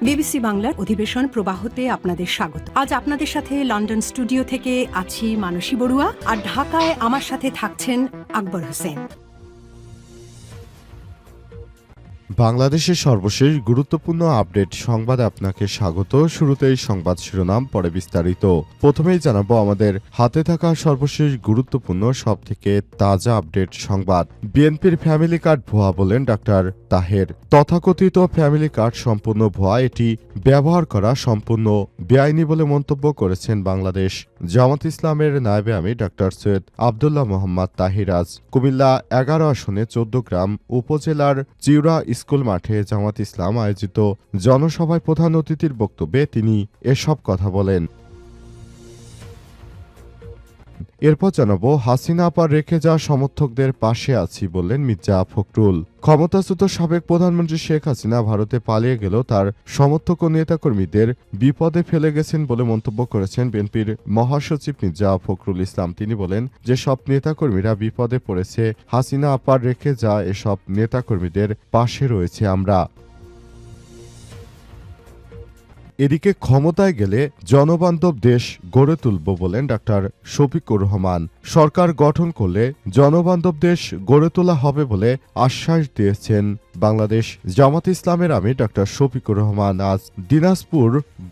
BBC বাংলার অধিবেশন প্রবাহতে আপনাদের স্বাগত। আজ আপনাদের সাথে লন্ডন স্টুডিও থেকে আছি মানসী বড়ুয়া, আর ঢাকায় আমার সাথে থাকছেন আকবর হোসেন। বাংলাদেশের সর্বশেষ গুরুত্বপূর্ণ আপডেট সংবাদে আপনাকে স্বাগত। শুরুতেই সংবাদ শিরোনাম, পরে বিস্তারিত। প্রথমেই জানাবো আমাদের হাতে থাকা সর্বশেষ গুরুত্বপূর্ণ সবথেকে তাজা আপডেট সংবাদ। বিএনপির ফ্যামিলি কার্ড ভুয়া বলেন ডাক্তার তাহের। তথাকথিত ফ্যামিলি কার্ড সম্পূর্ণ ভুয়া, এটি ব্যবহার করা সম্পূর্ণ বেআইনি বলে মন্তব্য করেছেন বাংলাদেশ জামাত ইসলামের নায়েবে আমির ডাক্তার সৈয়দ আব্দুল্লাহ মোহাম্মদ তাহিরাজ। কুমিল্লা 11 আসনে 14 গ্রাম উপজেলার চিউরা স্কুল মাঠে জামাত ইসলাম আয়োজিত জনসভায় প্রধান অতিথির বক্তব্যে তিনি এসব কথা বলেন। এরপর জানাবো, হাসিনা আপার রেখে যাওয়া সমর্থকদের পাশে আছি বললেন মির্জা ফখরুল। ক্ষমতাচ্যুত সাবেক প্রধানমন্ত্রী শেখ হাসিনা ভারতে পালিয়ে গেলেও তার সমর্থক ও নেতাকর্মীদের বিপদে ফেলে গেছেন বলে মন্তব্য করেছেন বিএনপির মহাসচিব মির্জা ফখরুল ইসলাম। তিনি বলেন যে সব নেতাকর্মীরা বিপদে পড়েছে, হাসিনা আপার রেখে যাওয়া এসব নেতাকর্মীদের পাশে রয়েছে আমরা। এদিকে ক্ষমতায় গেলে জনবান্ধব দেশ গড়ে তুলব বলেন ডাক্তার শফিকুর রহমান। সরকার গঠন করলে জনবান্ধব দেশ গড়ে তোলা হবে বলে আশ্বাস দিয়েছেন বাংলাদেশ জামাত ইসলামের আমির ডাক্তার শফিকুর রহমান। আজ দিনাজপুর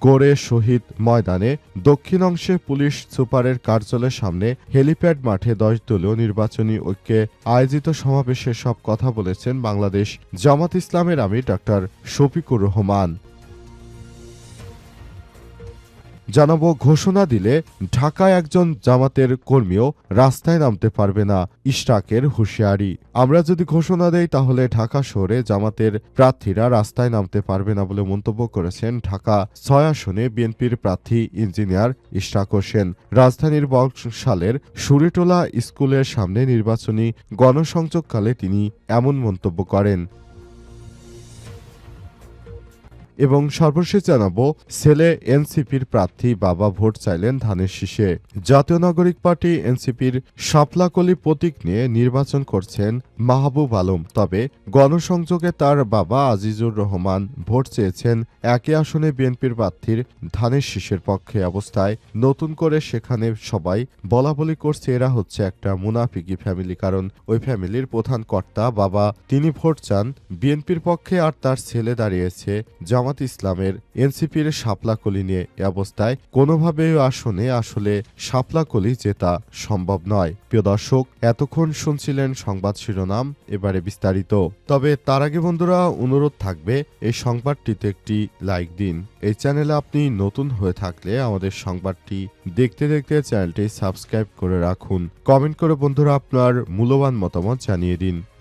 গড়ে শহীদ ময়দানে দক্ষিণ অংশে পুলিশ সুপারের কার্যালয়ের সামনে হেলিপ্যাড মাঠে 10 দলীয় নির্বাচনী ঐক্যে আয়োজিত সমাবেশে সব কথা বলেছেন বাংলাদেশ জামাত ইসলামের আমির ডাক্তার শফিকুর রহমান। জানাবো, ঘোষণা দিলে ঢাকায় একজন জামাতের কর্মীও রাস্তায় নামতে পারবে না, ইশরাকের হুঁশিয়ারি। আমরা যদি ঘোষণা দেই তাহলে ঢাকা শহরে জামাতের প্রার্থীরা রাস্তায় নামতে পারবে না বলে মন্তব্য করেছেন ঢাকা 6 আসনে বিএনপির প্রার্থী ইঞ্জিনিয়ার ইশরাক হোসেন। রাজধানীর বক্সশালের সুরিটোলা স্কুলের সামনে নির্বাচনী গণসংযোগকালে তিনি এমন মন্তব্য করেন। এবং সর্বশেষ জানাবো, ছেলে এনসিপির প্রার্থী, বাবা ভোট চাইলেন ধানের শীষে। জাতীয় নাগরিক পার্টি এনসিপির শাপলাকলি প্রতীক নিয়ে নির্বাচন করছেন মাহবুব আলম। তবে গণসংযোগে তার বাবা আজিজুর রহমান ভোট চেয়েছেন একই আসনে বিএনপির প্রার্থীর ধানের শীষের পক্ষে। অবস্থায় নতুন করে সেখানে সবাই বলাবলি করছে এরা হচ্ছে একটা মুনাফিকি ফ্যামিলি, কারণ ওই ফ্যামিলির প্রধান কর্তা বাবা, তিনি ভোট চান বিএনপির পক্ষে, আর তার ছেলে দাঁড়িয়েছে জামাত ইসলামের এনসিপির শাপলাকলি নিয়ে। এ অবস্থায় কোনোভাবে আসনে আসলে শাপলাকলি জেতা সম্ভব নয়। প্রিয় দর্শক, এতক্ষণ শুনছিলেন সংবাদ শিরোনাম, এবারে বিস্তারিত। তবে তার আগে বন্ধুরা, অনুরোধ থাকবে এই সংবাদটিতে একটি লাইক দিন। এই চ্যানেলে আপনি নতুন হয়ে থাকলে আমাদের সংবাদটি দেখতে দেখতে চ্যানেলটি সাবস্ক্রাইব করে রাখুন। কমেন্ট করে বন্ধুরা আপনার মূল্যবান মতামত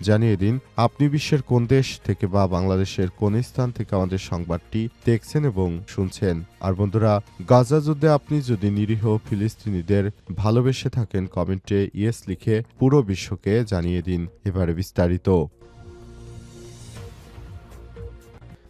জানিয়ে দিন আপনি বিশ্বের কোন দেশ থেকে বা বাংলাদেশের কোন স্থান থেকে আমাদের সংবাদটি দেখছেন এবং শুনছেন। আর বন্ধুরা, গাজা যুদ্ধে আপনি যদি নিরীহ ফিলিস্তিনিদের ভালোবেসে থাকেন, কমেন্টে ইয়েস লিখে পুরো বিশ্বকে জানিয়ে দিন। এবারে বিস্তারিত।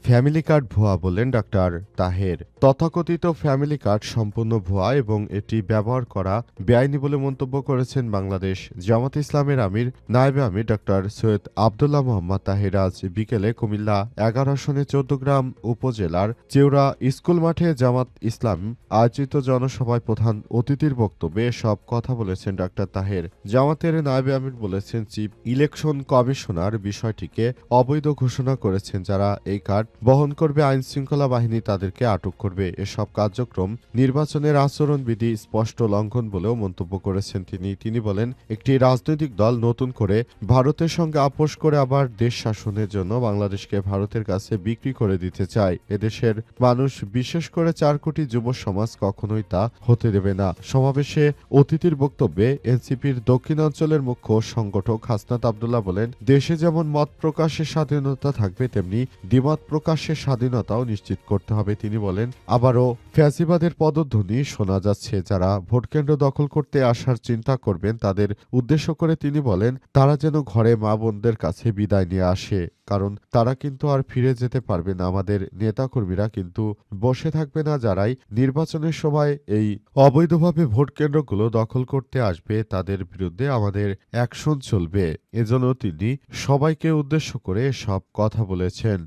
ফ্যামিলি কার্ড ভুয়া বললেন ডাক্তার তাহের। তথাকথিত ফ্যামিলি কার্ড সম্পূর্ণ ভুয়া এবং এটি ব্যবহার করা বেআইনি বলে মন্তব্য করেছেন বাংলাদেশ জামাত ইসলামের আমির নায়েবে আমির ডাক্তার সৈয়দ আব্দুল্লাহ মোহাম্মদ তাহির। আজ বিকেলে কুমিল্লা 11 আসনে 14 গ্রাম উপজেলার চেউরা স্কুল মাঠে জামাত ইসলাম আয়োজিত জনসভায় প্রধান অতিথির বক্তব্যে সব কথা বলেছেন ডাক্তার তাহের। জামাতের নায়েবে আমির বলেছেন, চিফ ইলেকশন কমিশনার বিষয়টিকে অবৈধ ঘোষণা করেছেন। যারা এই কার্ড বহন করবে আইন শৃঙ্খলা বাহিনী তাদেরকে আটক করবে। এসব কার্যক্রম নির্বাচনের আচরণবিধি স্পষ্ট লঙ্ঘন বলেও মন্তব্য করেছেন তিনি বলেন, একটি রাজনৈতিক দল নতুন করে ভারতের সঙ্গে আপোষ করে আবার দেশ শাসনের জন্য বাংলাদেশকে ভারতের কাছে বিক্রি করে দিতে চায়। এদেশের মানুষ, বিশেষ করে 4 কোটি যুব সমাজ কখনোই তা হতে দেবে না। সমাবেশে অতিথির বক্তব্যে এনসিপির দক্ষিণাঞ্চলের মুখ্য সংগঠক হাসনাত আব্দুল্লাহ বলেন, দেশে যেমন মত প্রকাশের স্বাধীনতা থাকবে, তেমনি দ্বিমত প্রকাশের স্বাধীনতাও নিশ্চিত করতে হবে। তিনি বলেন, আবারও ফ্যাসিবাদের পদধ্বনি শোনা যাচ্ছে। যারা ভোটকেন্দ্র দখল করতে আসার চিন্তা করবেন তাদের উদ্দেশ্য করে তিনি বলেন, তারা যেন ঘরে মা বোনদের কাছে বিদায় নিয়ে আসে, কারণ তারা কিন্তু আর ফিরে যেতে পারবে না। আমাদের নেতাকর্মীরা কিন্তু বসে থাকবে না। যারাই নির্বাচনের সময় এই অবৈধভাবে ভোটকেন্দ্রগুলো দখল করতে আসবে তাদের বিরুদ্ধে আমাদের অ্যাকশন চলবে। এজন্য তিনি সবাইকে উদ্দেশ্য করে সব কথা বলেছেন।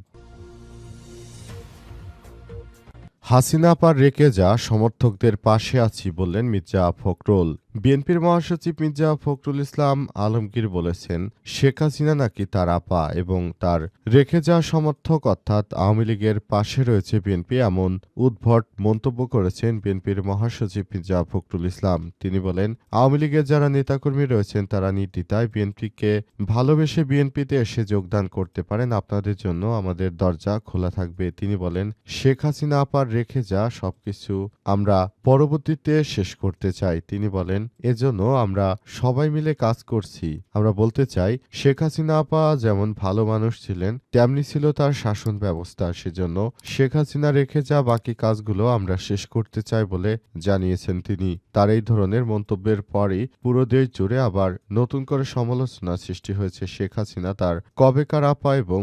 হাসিনা আপার রেখে যা সমর্থকদের পাশে আছি বললেন মির্জা ফখরুল। বিএনপির মহাসচিব মির্জা ফখরুল ইসলাম আলমগীর বলেছেন, শেখ হাসিনা নাকি তার আপা এবং তার রেখে যাওয়া সমর্থক অর্থাৎ আওয়ামী লীগের পাশে রয়েছে বিএনপি, এমন উদ্ভট মন্তব্য করেছেন বিএনপির মহাসচিব মির্জা ফখরুল ইসলাম। তিনি বলেন, আওয়ামী লীগের যারা নেতাকর্মী রয়েছেন তারা নির্দ্বিধায় বিএনপিকে ভালোবেসে বিএনপিতে এসে যোগদান করতে পারেন। আপনাদের জন্য আমাদের দরজা খোলা থাকবে। তিনি বলেন, শেখ হাসিনা আপার রেখে যা সবকিছু আমরা পরবর্তীতে শেষ করতে চাই। তিনি বলেন, এজন্য আমরা সবাই মিলে কাজ করছি। আমরা বলতে চাই, শেখ হাসিনা আপা যেমন ভালো মানুষ ছিলেন তেমনি ছিল তার শাসন ব্যবস্থা। সেজন্য শেখ হাসিনা রেখে যা বাকি কাজগুলো আমরা শেষ করতে চাই বলে জানিয়েছেন তিনি। তার এই ধরনের মন্তব্যের পরই পুরো দেশ জুড়ে আবার নতুন করে সমালোচনা সৃষ্টি হয়েছে। শেখ হাসিনা তার কবেকার আপা এবং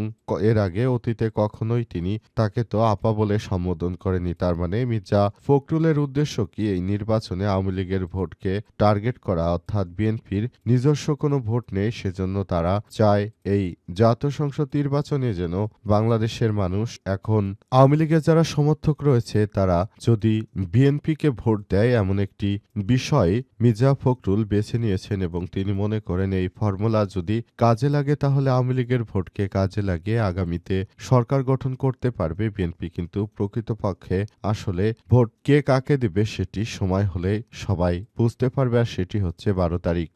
এর আগে অতীতে কখনোই তিনি তাকে তো আপা বলে সম্বোধন করেনি। তার মানে মির্জা ফখরুলের উদ্দেশ্য কি এই নির্বাচনে আওয়ামী লীগের ভোটকে টার্গেট করা, অর্থাৎ বিএনপির নিজস্ব কোনো ভোট নেই, সেজন্য তারা চায় এই জাতীয় সংসদ নির্বাচনে যেন বাংলাদেশের মানুষ এখন আওয়ামী লীগের যারা সমর্থক রয়েছে তারা যদি বিএনপিকে ভোট দেয়, এমন একটি বিষয় মির্জা ফখরুল বেছে নিয়েছেন এবং তিনি মনে করেন এই ফর্মুলা যদি কাজে লাগে তাহলে আওয়ামী লীগের ভোটকে কাজে লাগিয়ে আগামীতে সরকার গঠন করতে পারবে বিএনপি। কিন্তু প্রকৃতপক্ষে আসলে ভোট কে কাকে দেবে সেটি সময় হলে সবাই বুঝতে পারবে, আর সেটি হচ্ছে 12 তারিখ।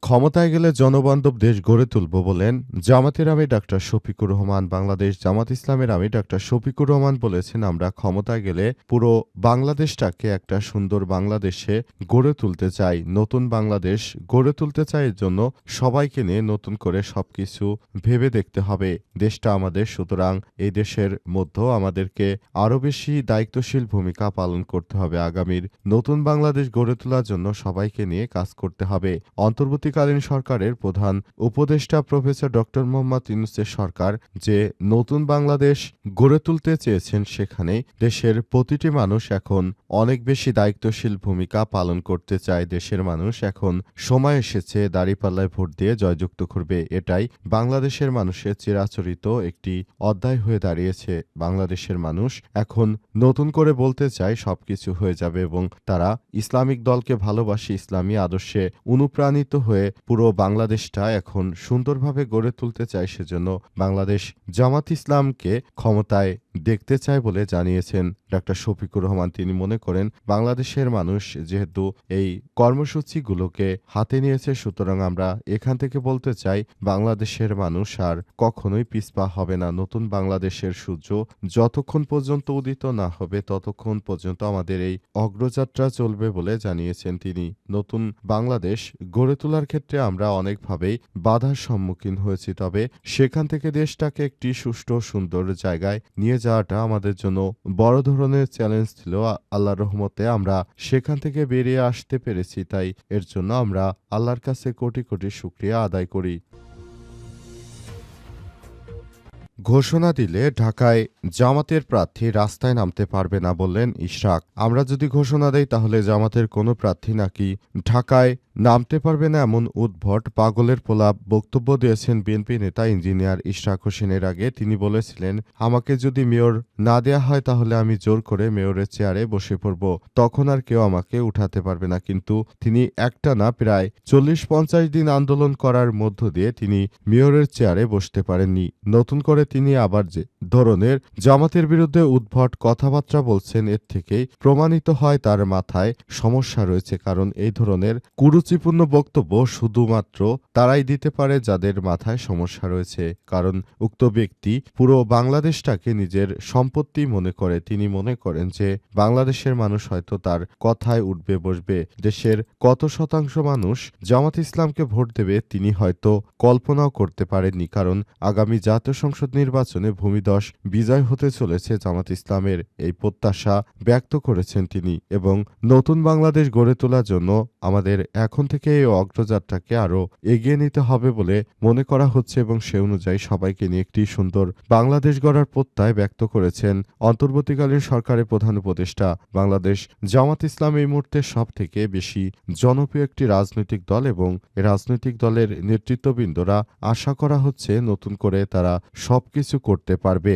ক্ষমতায় গেলে জনবান্ধব দেশ গড়ে তুলব বলেন জামাতের আমির ডাক্তার শফিকুর রহমান। বাংলাদেশ জামাত ইসলামের আমির ডাক্তার শফিকুর রহমান বলেছেন, আমরা ক্ষমতায় গেলে পুরো বাংলাদেশটাকে একটা সুন্দর বাংলাদেশে গড়ে তুলতে চাই, নতুন বাংলাদেশ গড়ে তুলতে চাই। এর জন্য সবাইকে নিয়ে নতুন করে সবকিছু ভেবে দেখতে হবে। দেশটা আমাদের, সুতরাং এই দেশের মধ্যেও আমাদেরকে আরও বেশি দায়িত্বশীল ভূমিকা পালন করতে হবে। আগামীর নতুন বাংলাদেশ গড়ে তোলার জন্য সবাইকে নিয়ে কাজ করতে হবে। অন্তর্বর্তীকালীন সরকারের প্রধান উপদেষ্টা প্রফেসর ডক্টর মোহাম্মদ ইউনূসের সরকার যে নতুন বাংলাদেশ গড়ে তুলতে চেয়েছেন, সেখানে দেশের প্রতিটি মানুষ এখন অনেক বেশি দায়িত্বশীল ভূমিকা পালন করতে চায়। দেশের মানুষ এখন সময় এসেছে দাঁড়িপাল্লায় ভোট দিয়ে জয়যুক্ত করবে। এটাই বাংলাদেশের মানুষের চিরাচরিত একটি অধ্যায় হয়ে দাঁড়িয়েছে। বাংলাদেশের মানুষ এখন নতুন করে বলতে চায় সবকিছু হয়ে যাবে এবং তারা ইসলামিক দলকে ভালোবাসে, ইসলামী আদর্শে অনুপ্রাণিত হয়ে পুরো বাংলাদেশটা এখন সুন্দরভাবে গড়ে তুলতে চায়। সেজন্য বাংলাদেশ জামাত ইসলামকে ক্ষমতায় দেখতে চায় বলে জানিয়েছেন ডাক্তার শফিকুর রহমান। তিনি মনে করেন, বাংলাদেশের মানুষ যেহেতু এই কর্মসূচিগুলোকে হাতে নিয়েছে, সুতরাং আমরা এখান থেকে বলতে চাই বাংলাদেশের মানুষ আর কখনোই পিছপা হবে না। নতুন বাংলাদেশের সূর্য যতক্ষণ পর্যন্ত উদিত না হবে ততক্ষণ পর্যন্ত আমাদের এই অগ্রযাত্রা চলবে বলে জানিয়েছেন তিনি। নতুন বাংলাদেশ গড়ে তোলার ক্ষেত্রে আমরা অনেকভাবেই বাধার সম্মুখীন হয়েছি, তবে সেখান থেকে দেশটাকে একটি সুষ্ঠু সুন্দর জায়গায় নিয়ে যাওয়াটা আমাদের জন্য বড় ধরনের চ্যালেঞ্জ ছিল। আল্লাহর রহমতে আমরা সেখান থেকে বেরিয়ে আসতে পেরেছি, তাই এর জন্য আমরা আল্লাহর কাছে কোটি কোটি শুকরিয়া আদায় করি। ঘোষণা দিলে ঢাকায় জামাতের প্রার্থী রাস্তায় নামতে পারবে না বললেন ইশরাক। আমরা যদি ঘোষণা দেই তাহলে জামাতের কোনো প্রার্থী নাকি ঢাকায় নামতে পারবে না, এমন উদ্ভট পাগলের প্রলাপ বক্তব্য দিয়েছেন বিএনপি নেতা ইঞ্জিনিয়ার ইশরাক হোসেনের আগে। তিনি বলেছিলেন, আমাকে যদি মেয়র না দেয়া হয় তাহলে আমি জোর করে মেয়রের চেয়ারে বসে পড়ব, তখন আর কেউ আমাকে উঠাতে পারবে না। কিন্তু তিনি একটানা প্রায় 40-50 দিন আন্দোলন করার মধ্য দিয়ে তিনি মেয়রের চেয়ারে বসতে পারেননি। নতুন করে তিনি আবার যে ধরনের জামাতের বিরুদ্ধে উদ্ভট কথাবার্তা বলছেন, এর থেকেই প্রমাণিত হয় তার মাথায় সমস্যা রয়েছে। কারণ এই ধরনের কুরুচিপূর্ণ বক্তব্য শুধুমাত্র তারাই দিতে পারে যাদের মাথায় সমস্যা রয়েছে। কারণ উক্ত ব্যক্তি পুরো বাংলাদেশটাকে নিজের সম্পত্তি মনে করে। তিনি মনে করেন যে বাংলাদেশের মানুষ হয়তো তার কথায় উঠবে বসবে। দেশের কত শতাংশ মানুষ জামাত ইসলামকে ভোট দেবে তিনি হয়তো কল্পনাও করতে পারেননি। কারণ আগামী জাতীয় সংসদ নির্বাচনে ভূমিধস বিজয় হতে চলেছে জামাত ইসলামের, এই প্রত্যাশা ব্যক্ত করেছেন তিনি। এবং নতুন বাংলাদেশ গড়ে তোলার জন্য আমাদের এখন থেকে এই অগ্রযাত্রাকে আরও এগিয়ে নিতে হবে বলে মনে করা হচ্ছে এবং সে অনুযায়ী সবাইকে নিয়ে একটি সুন্দর বাংলাদেশ গড়ার প্রত্যয় ব্যক্ত করেছেন অন্তর্বর্তীকালীন সরকারের প্রধান উপদেষ্টা। বাংলাদেশ জামাত ইসলাম এই মুহূর্তে সব থেকে বেশি জনপ্রিয় একটি রাজনৈতিক দল এবং রাজনৈতিক দলের নেতৃত্ববৃন্দরা আশা করা হচ্ছে নতুন করে তারা সবকিছু করতে পারবে।